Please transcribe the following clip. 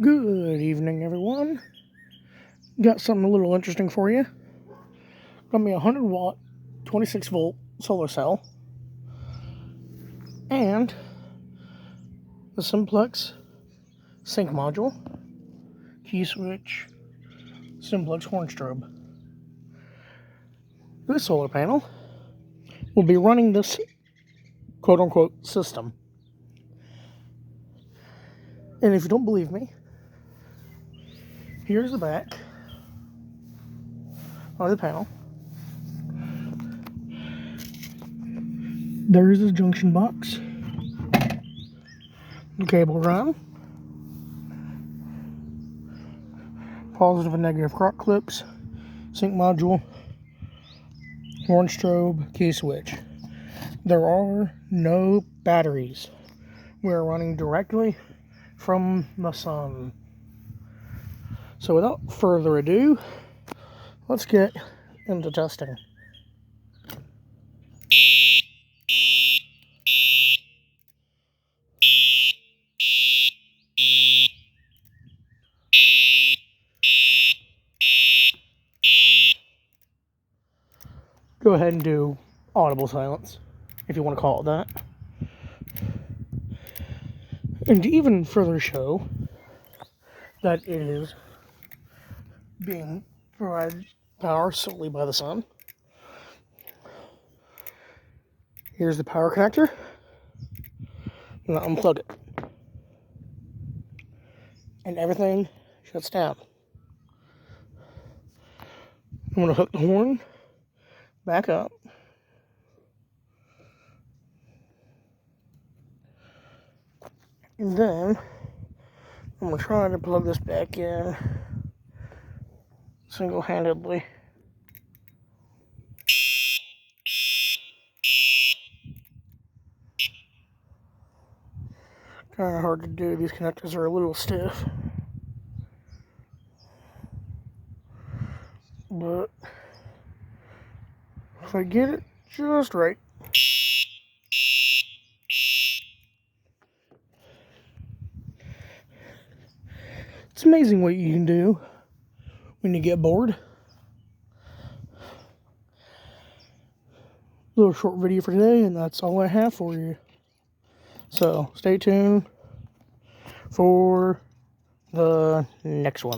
Good evening, everyone. Got something a little interesting for you. Got me a 100 watt, 26 volt solar cell and the simplex sync module, key switch, simplex horn strobe. This solar panel will be running this quote-unquote system. And if you don't believe me, here's the back of the panel. There's the junction box, the cable run, positive and negative crock clips, sync module, horn strobe, key switch. There are no batteries. We are running directly from the sun. So without further ado, let's get into testing. Go ahead and do audible silence, if you want to call it that. And to even further show that it is being provided power solely by the sun, here's the power connector. Now unplug it. And everything shuts down. I'm going to hook the horn back up. And then I'm going to try to plug this back in single-handedly. Kind of hard to do. These connectors are a little stiff. But if I get it just right. It's amazing what you can do when you get bored. Little short video for today, and that's all I have for you. So stay tuned for the next one.